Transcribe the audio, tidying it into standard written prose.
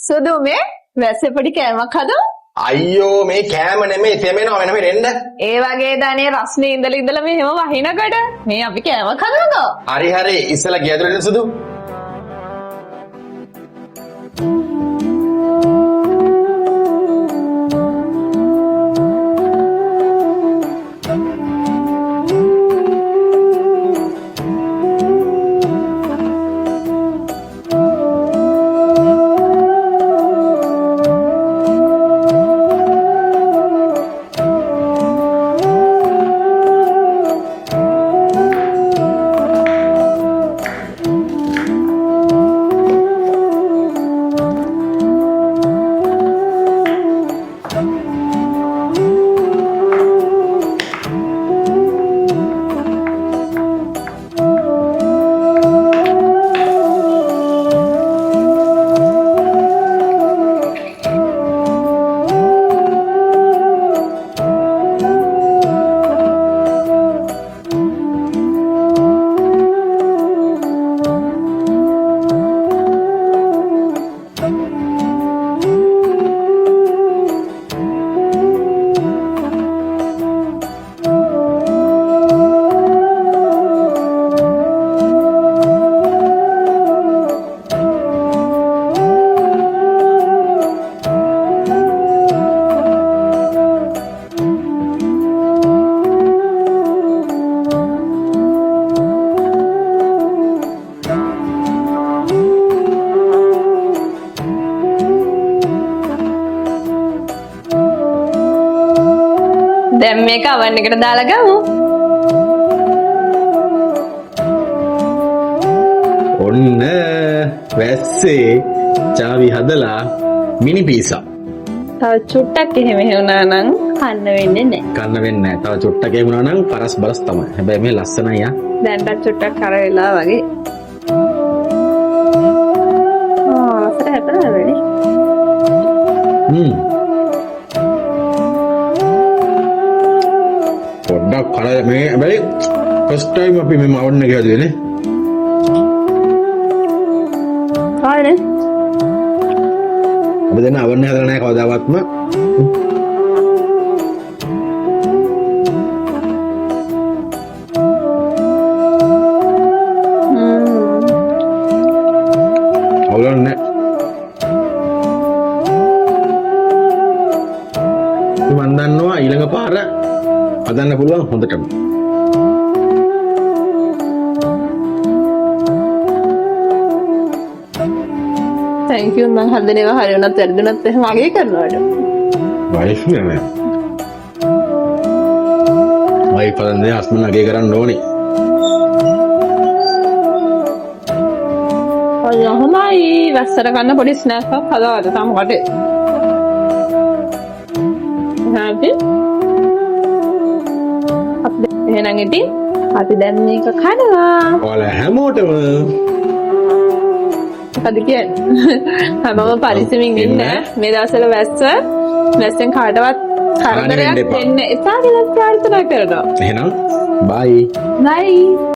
සුදු මේ වැස්සේ පොඩි කෑමක් හදමු. අයියෝ මේ කෑම නෙමෙයි තෙමෙනව වෙන මෙන්න. ඒ වගේ දනේ රස්නේ ඉඳලා මෙහෙම වහිනකොට මේ අපි කෑමක් හදමුකෝ. හරි ඉස්සලා ගියදරට සුදු. දැන් මේක අවන් එකට දාලා ගමු. ඔන්න වැස්සේ චාවි හදලා මිනි පීසා. තව චුට්ටක් එහෙම වුණා නම් කන්න වෙන්නේ නැහැ. කන්න වෙන්නේ නැහැ. තව චුට්ටක් එහෙම වුණා නම් පරස් බරස් තමයි. හැබැයි මේ ලස්සනයි යා. දැන්ට චුට්ටක් කර වෙලා වගේ. ආ සරහට වෙන්නේ. පොඩ්ඩක් කල මේ හැබැයි ෆස්ට් ටයිම් අපි මේ මවන්න එක හදුවේ නේ. කානේ? අපි දැන් අවන්න හදලා නැහැ කවදාවත්ම. අවුලන්නේ. මම දන්නවා ඊළඟ පාර හදන්න පුළුවන් හොඳටම. thank you මං හදනේවා හරි වුණත් වැරදුනත් එහෙම අගේ කරනවට. වයිස් නෑ. වයි පදන්නේ අස්මන අගේ කරන්න ඕනේ. ඔය හොමයි වැස්සට ගන්න පොඩි ස්නැක්ස් එකක් හදාගත්තා තාම කටේ. happy එහෙනම් ඉතින් අපි දැන් මේක කනවා. ඔයාලා හැමෝටම මොකද කියන්නේ? හැමෝම පරිස්සමින් ඉන්න. මේ දවස්වල වැස්සෙන් කාටවත් කරදරයක් දෙන්න එපා කියලා ප්‍රාර්ථනා කරනවා. එහෙනම් bye. bye.